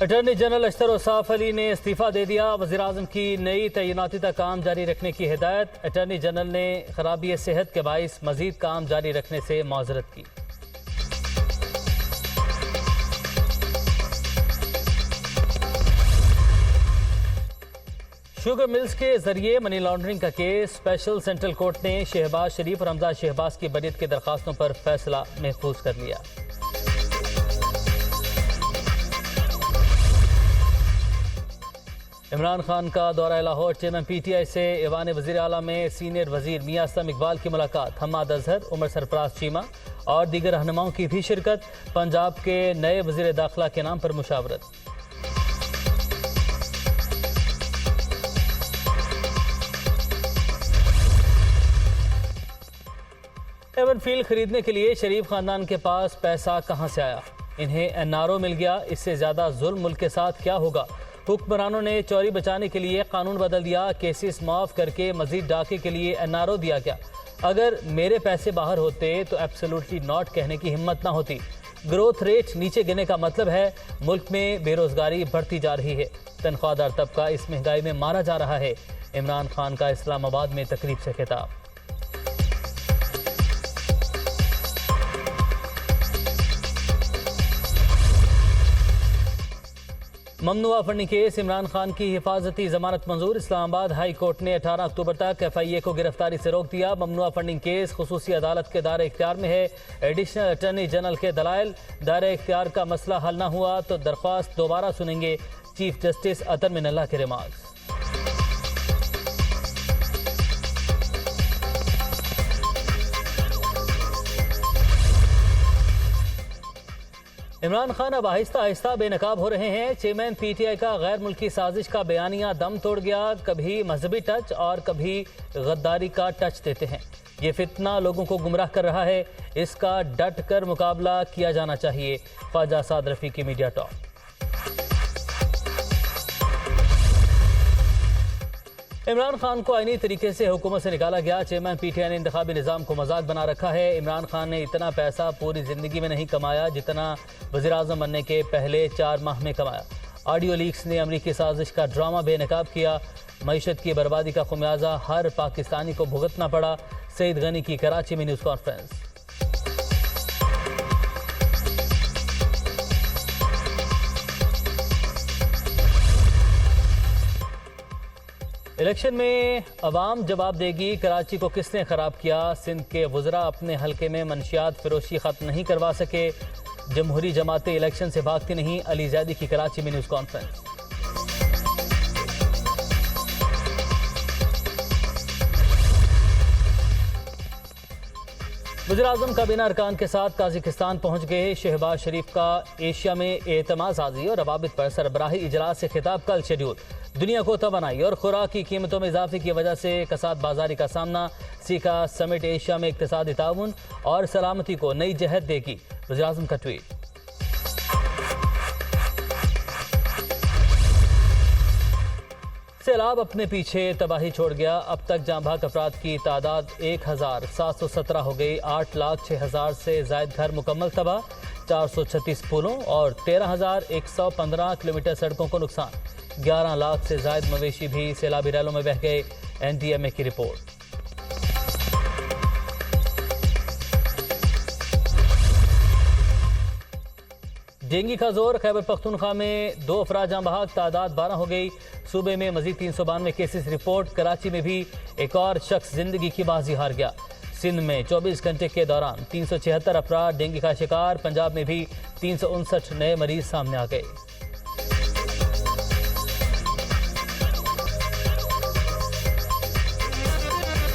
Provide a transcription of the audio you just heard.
Attorney general अशतर Ausaf Ali ने इस्तीफा दे दिया। वज़ीर आज़म की नई तैनाती तक काम जारी रखने की हिदायत। अटॉर्नी जनरल ने खराबी सेहत के बाइस मजीद काम जारी रखने से माजरत की। शुगर मिल्स के जरिए मनी लॉन्ड्रिंग का केस स्पेशल सेंट्रल कोर्ट ने शहबाज शरीफ और हमजा शहबाज की बरीयत की दरखास्तों पर फैसला महफूज कर लिया। इमरान खान का दौरा लाहौर। चेयरमैन PTI से ऐवान वज़ीर आला में सीनियर वजीर मियां असलम इकबाल की मुलाकात। हम्माद अजहर, उमर सरफराज चीमा और दीगर रहनुमाओं की भी शिरकत। पंजाब के नए वजीर दाखिला के नाम पर मुशावरत। एवन फील्ड खरीदने के लिए शरीफ खानदान के पास पैसा कहां से आया? इन्हें NRO मिल गया। इससे ज्यादा जुल्म मुल्क के साथ क्या होगा? हुक्मरानों ने चोरी बचाने के लिए कानून बदल दिया। केसेस माफ करके मजीद डाके के लिए NRO दिया गया। अगर मेरे पैसे बाहर होते तो एब्सोल्युटली नॉट कहने की हिम्मत ना होती। ग्रोथ रेट नीचे गिरने का मतलब है मुल्क में बेरोजगारी बढ़ती जा रही है। तनख्वाहदार तबका इस महंगाई में मारा जा रहा है। इमरान खान का इस्लामाबाद में तकरीब से खिताब। ममनुआ फंडिंग केस। इमरान खान की हिफाजती जमानत मंजूर। इस्लामाबाद हाई कोर्ट ने 18 अक्टूबर तक FIA को गिरफ्तारी से रोक दिया। ममनुआ फंडिंग केस खुसूसी अदालत के दायरे इख्तियार में है। एडिशनल अटॉर्नी जनरल के दलाइल। दायरे इख्तियार का मसला हल न हुआ तो दरख्वास्त दोबारा सुनेंगे। चीफ जस्टिस अतर मिनल्लाह के रिमार्क्स। इमरान खान अब आहिस्ता आहिस्ता बेनकाब हो रहे हैं। चेयरमैन PTI का गैर मुल्की साजिश का बयानिया दम तोड़ गया। कभी मजहबी टच और कभी गद्दारी का टच देते हैं। ये फितना लोगों को गुमराह कर रहा है। इसका डट कर मुकाबला किया जाना चाहिए। ख्वाजा साद रफी की मीडिया टॉक। इमरान खान को आईनी तरीके से हुकूमत से निकाला गया। चेयरमैन PTI ने इंतखाबी निज़ाम को मजाक बना रखा है। इमरान खान ने इतना पैसा पूरी जिंदगी में नहीं कमाया जितना वज़ीर आज़म बनने के पहले 4 माह में कमाया। ऑडियो लीक्स ने अमरीकी साजिश का ड्रामा बेनकाब किया। मईशत की बर्बादी का खुमियाजा हर पाकिस्तानी को भुगतना पड़ा। सईद गनी की कराची में न्यूज़ कॉन्फ्रेंस। इलेक्शन में अवाम जवाब देगी। कराची को किसने खराब किया? सिंध के वज़रा अपने हल्के में मंशियात फरोशी खत्म नहीं करवा सके। जमहूरी जमातें इलेक्शन से भागती नहीं। अली ज़ैदी की कराची में न्यूज़ कॉन्फ्रेंस। वज़ीर आज़म काबीना अरकान के साथ ताजिकिस्तान पहुंच गए। शहबाज शरीफ का एशिया में एतमाज़ाजी और रवाबित पर सरबराही इजलास से खिताब कल शेड्यूल। दुनिया को तवानाई और खुराक की कीमतों में इजाफे की वजह से कसाद बाजारी का सामना। सीखा समिट एशिया में इक्तिसादी ताउन और सलामती को नई जहत देगी। वज़ीर आज़म का ट्वीट। सैलाब अपने पीछे तबाही छोड़ गया। अब तक जाँ भाग अफराद की तादाद 1717 हो गई। 8,06,000 से जायद घर मुकम्मल तबाह। 436 पुलों और 13,115 किलोमीटर सड़कों को नुकसान। 11 लाख से जायद मवेशी भी सैलाबी रैलों में बह गए। NDMA की रिपोर्ट। डेंगू का जोर। खैबर पख्तूनख्वा में 2 अफराद जाँ बहक। तादाद 12 हो गई। सूबे में मजीद 392 केसेस रिपोर्ट। कराची में भी एक और शख्स जिंदगी की बाजी हार गया। सिंध में 24 घंटे के दौरान 376 अफराद डेंगू का शिकार। पंजाब में भी 359 नए मरीज सामने आ गए।